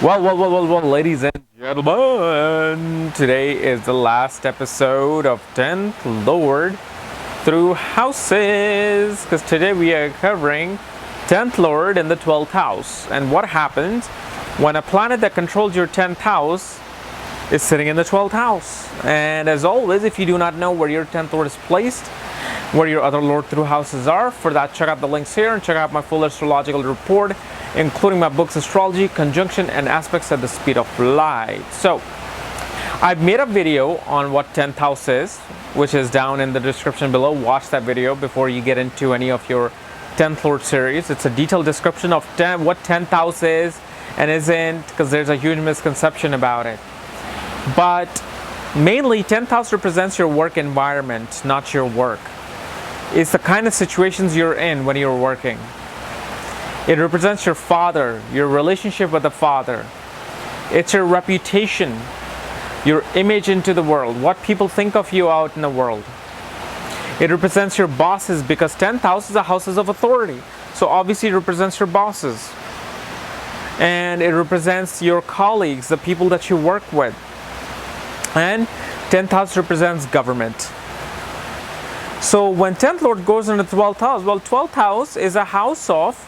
Well, ladies and gentlemen, today is the last episode of 10th Lord through houses, because today we are covering 10th Lord in the 12th house and what happens when a planet that controls your 10th house is sitting in the 12th house. And as always, if you do not know where your 10th Lord is placed, where your other Lord through houses are, for that check out the links here and check out my full astrological report, including my books Astrology, Conjunction, and Aspects at the Speed of Light. So I've made a video on what 10th house is, which is down in the description below. Watch that video before you get into any of your 10th Lord series. It's a detailed description of what 10th house is and isn't, because there's a huge misconception about it. But mainly 10th house represents your work environment, not your work. It's the kind of situations you're in when you're working. It represents your father, your relationship with the father. It's your reputation, your image into the world, what people think of you out in the world. It represents your bosses, because 10th house is a houses of authority. So obviously it represents your bosses. And it represents your colleagues, the people that you work with. And 10th house represents government. So when 10th Lord goes into 12th house, well, 12th house is a house of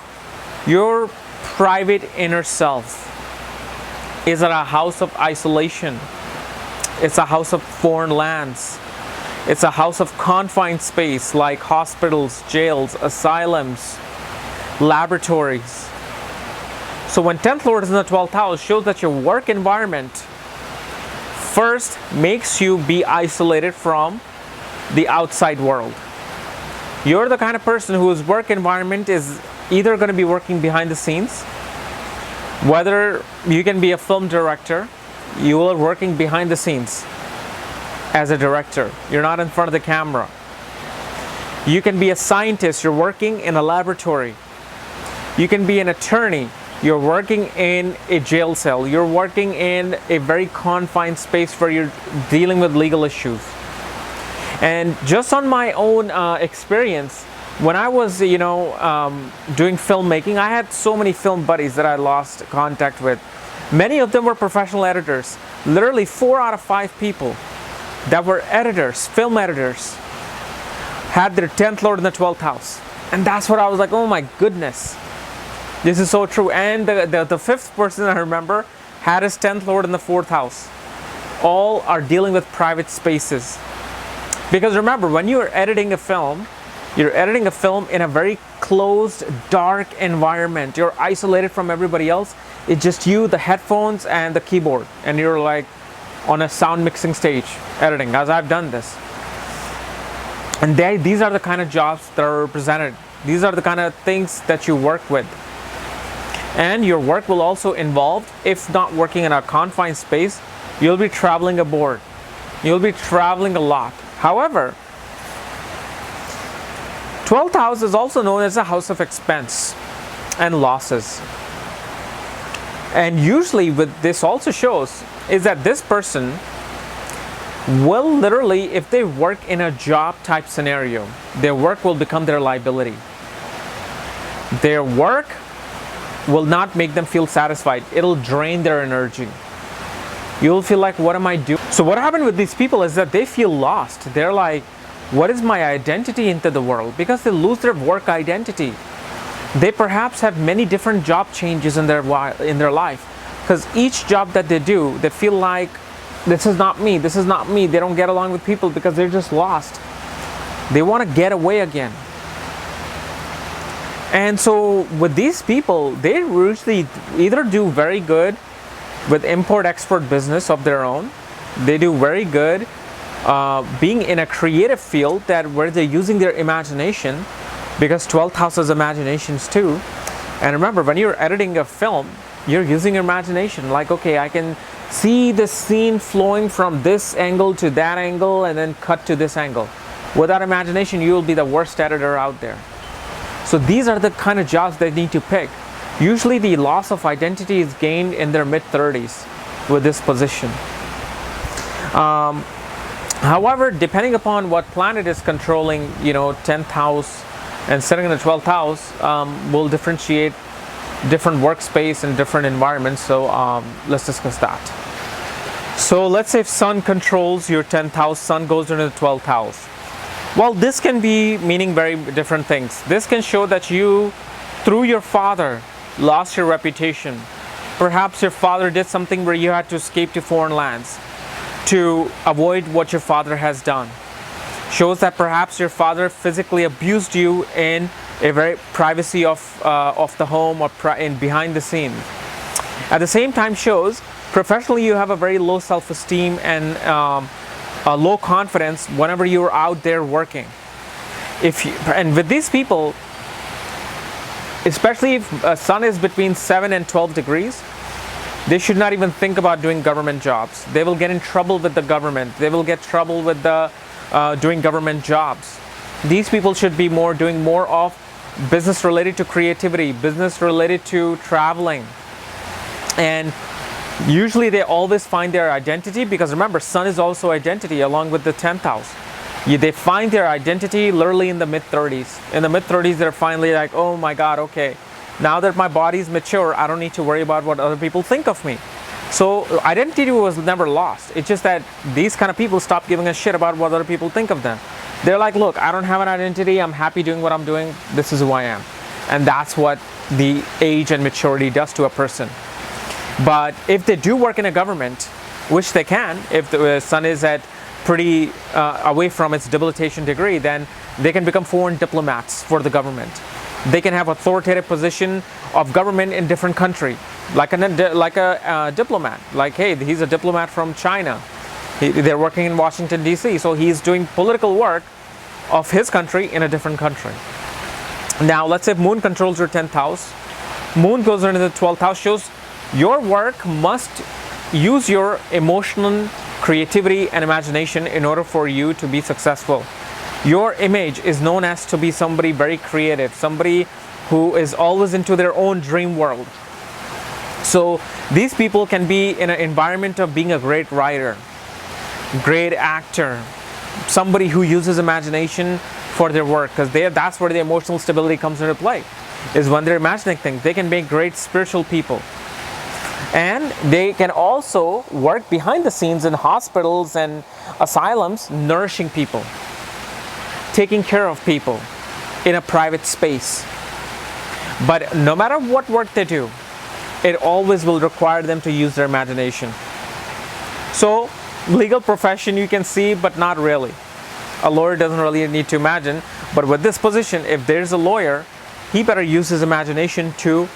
your private inner self. Is it a house of isolation? It's a house of foreign lands. It's a house of confined space like hospitals, jails, asylums, laboratories. So when 10th Lord is in the 12th house, shows that your work environment first makes you be isolated from the outside world. You're the kind of person whose work environment is either going to be working behind the scenes, whether you can be a film director, you are working behind the scenes as a director. You're not in front of the camera. You can be a scientist, you're working in a laboratory. You can be an attorney, you're working in a jail cell. You're working in a very confined space where you're dealing with legal issues. And just on my own experience, when I was, doing filmmaking, I had so many film buddies that I lost contact with. Many of them were professional editors. Literally 4 out of 5 people that were editors, film editors, had their 10th Lord in the 12th house. And that's what I was like, oh my goodness, this is so true. And the fifth person I remember had his 10th Lord in the 4th house. All are dealing with private spaces. Because remember, when you are editing a film, you're editing a film in a very closed, dark environment. You're isolated from everybody else. It's just you, the headphones, and the keyboard. And you're like on a sound mixing stage editing, as I've done this. And these are the kind of jobs that are represented. These are the kind of things that you work with. And your work will also involve, if not working in a confined space, you'll be traveling abroad. You'll be traveling a lot. However, 12th house is also known as a house of expense and losses. And usually what this also shows is that this person will literally, if they work in a job type scenario, their work will become their liability. Their work will not make them feel satisfied. It'll drain their energy. You'll feel like, what am I doing? So what happened with these people is that they feel lost. They're like, what is my identity into the world? Because they lose their work identity. They perhaps have many different job changes in their life. Because each job that they do, they feel like, this is not me, this is not me. They don't get along with people because they're just lost. They want to get away again. And so with these people, they usually either do very good with import-export business of their own. They do very good being in a creative field where they're using their imagination, because 12th house is imaginations too. And remember, when you're editing a film, you're using your imagination. Like, okay, I can see the scene flowing from this angle to that angle and then cut to this angle. Without imagination, you will be the worst editor out there. So these are the kind of jobs they need to pick. Usually the loss of identity is gained in their mid-30s with this position. However, depending upon what planet is controlling, 10th house and sitting in the 12th house, will differentiate different workspace and different environments. So let's discuss that. So let's say if Sun controls your 10th house, Sun goes into the 12th house. Well, this can be meaning very different things. This can show that you, through your father, lost your reputation. Perhaps your father did something where you had to escape to foreign lands to avoid what your father has done. Shows that perhaps your father physically abused you in a very privacy of the home or in behind the scenes. At the same time, shows professionally you have a very low self-esteem and a low confidence whenever you're out there working. And with these people, especially if Sun is between 7 and 12 degrees, they should not even think about doing government jobs. They will get in trouble with the government. They will get trouble with doing government jobs. These people should be doing more of business related to creativity, business related to traveling. And usually they always find their identity, because remember, Sun is also identity along with the 10th house. They find their identity literally in the mid-30s. In the mid-30s, they're finally like, oh my God, okay, now that my body's mature, I don't need to worry about what other people think of me. So identity was never lost. It's just that these kind of people stop giving a shit about what other people think of them. They're like, look, I don't have an identity. I'm happy doing what I'm doing. This is who I am. And that's what the age and maturity does to a person. But if they do work in a government, which they can, if the Sun is at pretty away from its debilitation degree, then they can become foreign diplomats for the government. They can have authoritative position of government in different country, like a diplomat. Like, hey, he's a diplomat from China. They're working in Washington, D.C., so he's doing political work of his country in a different country. Now, let's say if Moon controls your 10th house, Moon goes into the 12th house, shows your work must use your emotional creativity and imagination in order for you to be successful. Your image is known as to be somebody very creative, somebody who is always into their own dream world. So these people can be in an environment of being a great writer, great actor, somebody who uses imagination for their work, because that's where the emotional stability comes into play, is when they're imagining things. They can make great spiritual people. And they can also work behind the scenes in hospitals and asylums, nourishing people, taking care of people in a private space. But no matter what work they do, it always will require them to use their imagination. So, legal profession you can see, but not really. A lawyer doesn't really need to imagine, but with this position, if there's a lawyer, he better use his imagination to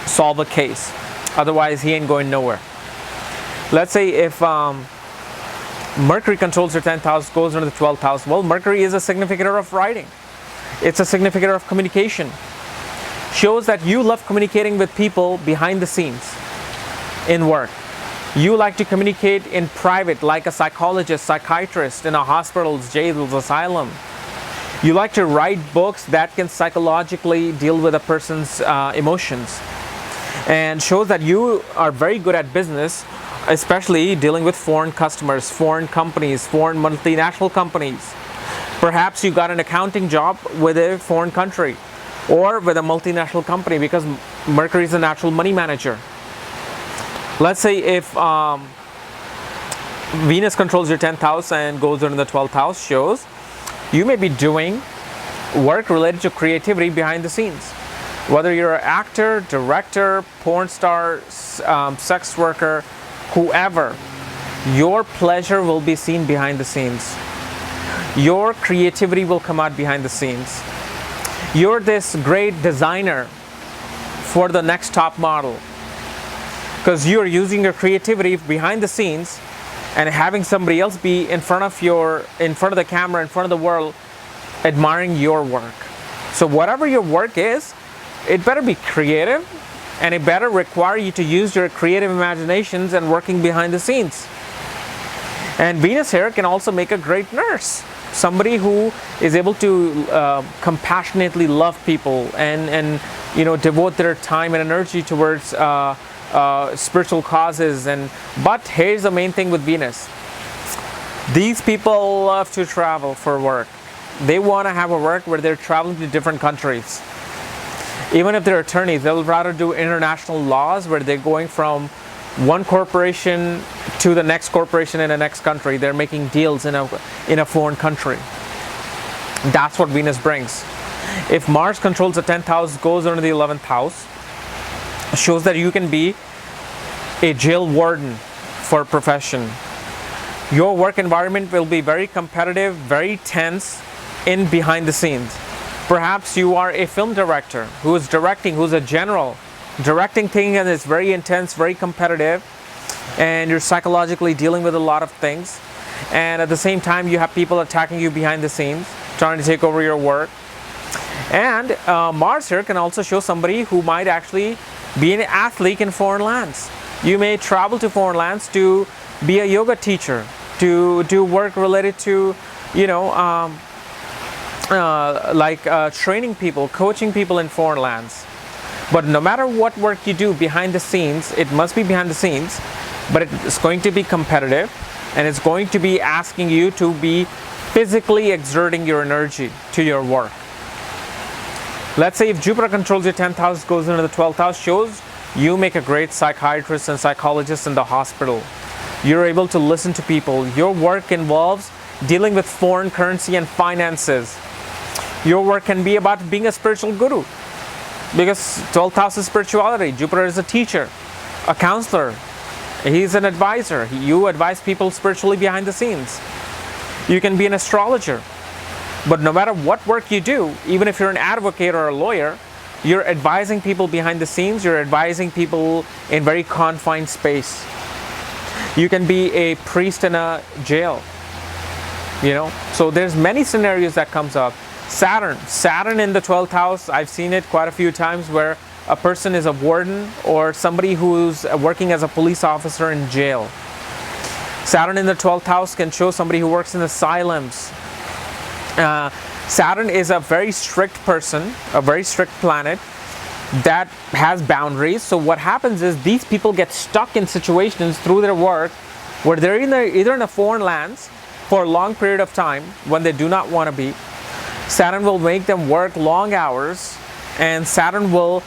solve a case. Otherwise, he ain't going nowhere. Let's say if Mercury controls your 10th house, goes into the 12th house. Well, Mercury is a significator of writing. It's a significator of communication. Shows that you love communicating with people behind the scenes in work. You like to communicate in private, like a psychologist, psychiatrist in a hospitals, jails, asylum. You like to write books that can psychologically deal with a person's emotions. And shows that you are very good at business, especially dealing with foreign customers, foreign companies, foreign multinational companies. Perhaps you got an accounting job with a foreign country or with a multinational company, because Mercury is a natural money manager. Let's say if Venus controls your 10th house and goes into the 12th house, shows you may be doing work related to creativity behind the scenes. Whether you're an actor, director, porn star, sex worker, whoever, your pleasure will be seen behind the scenes. Your creativity will come out behind the scenes. You're this great designer for the next top model, because you're using your creativity behind the scenes and having somebody else be in front of the camera, in front of the world, admiring your work. So whatever your work is, it better be creative, and it better require you to use your creative imaginations and working behind the scenes. And Venus here can also make a great nurse, somebody who is able to compassionately love people and devote their time and energy towards spiritual causes. But here's the main thing with Venus: these people love to travel for work. They want to have a work where they're traveling to different countries. Even if they're attorneys, they'll rather do international laws where they're going from one corporation to the next corporation in the next country. They're making deals in a foreign country. That's what Venus brings. If Mars controls the 10th house, goes under the 11th house, shows that you can be a jail warden for a profession. Your work environment will be very competitive, very tense in behind the scenes. Perhaps you are a film director who is directing, who's a general, directing things, and it's very intense, very competitive, and you're psychologically dealing with a lot of things. And at the same time, you have people attacking you behind the scenes, trying to take over your work. And Mars here can also show somebody who might actually be an athlete in foreign lands. You may travel to foreign lands to be a yoga teacher, to do work related to, training people, coaching people in foreign lands. But no matter what work you do behind the scenes, it must be behind the scenes, but it's going to be competitive, and it's going to be asking you to be physically exerting your energy to your work. Let's say if Jupiter controls your 10th house, goes into the 12th house, shows you make a great psychiatrist and psychologist in the hospital. You're able to listen to people. Your work involves dealing with foreign currency and finances. Your work can be about being a spiritual guru, because 12th house is spirituality. Jupiter is a teacher, a counselor. He's an advisor. You advise people spiritually behind the scenes. You can be an astrologer. But no matter what work you do, even if you're an advocate or a lawyer, you're advising people behind the scenes. You're advising people in very confined space. You can be a priest in a jail. So there's many scenarios that comes up. Saturn in the 12th house, I've seen it quite a few times where a person is a warden or somebody who's working as a police officer in jail. Saturn in the 12th house can show somebody who works in asylums. Saturn is a very strict person, a very strict planet that has boundaries. So what happens is these people get stuck in situations through their work where they're either in a foreign lands for a long period of time when they do not want to be. Saturn will make them work long hours, and Saturn will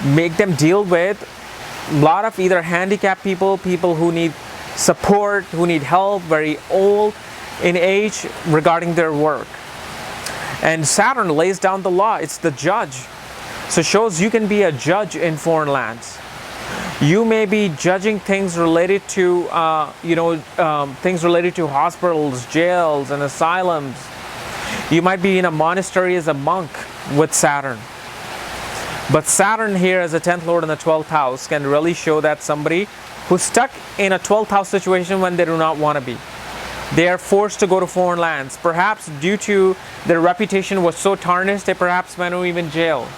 make them deal with a lot of either handicapped people, people who need support, who need help, very old in age regarding their work. And Saturn lays down the law. It's the judge. So it shows you can be a judge in foreign lands. You may be judging things related to, things related to hospitals, jails, and asylums. You might be in a monastery as a monk with Saturn. But Saturn here as a 10th lord in the 12th house can really show that somebody who's stuck in a 12th house situation when they do not want to be. They are forced to go to foreign lands. Perhaps due to their reputation was so tarnished, they perhaps went to even jail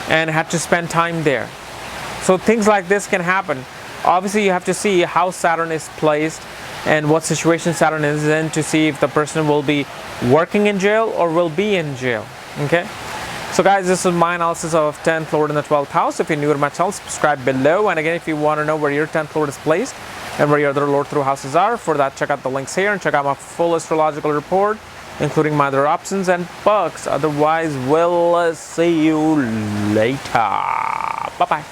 and had to spend time there. So things like this can happen. Obviously, you have to see how Saturn is placed and what situation Saturn is in to see if the person will be working in jail or will be in jail. Okay? So guys, this is my analysis of 10th lord in the 12th house. If you're new to my channel, subscribe below. And again, if you want to know where your 10th lord is placed and where your other lord through houses are, for that check out the links here and check out my full astrological report, including my other options and books. Otherwise, we'll see you later. Bye-bye.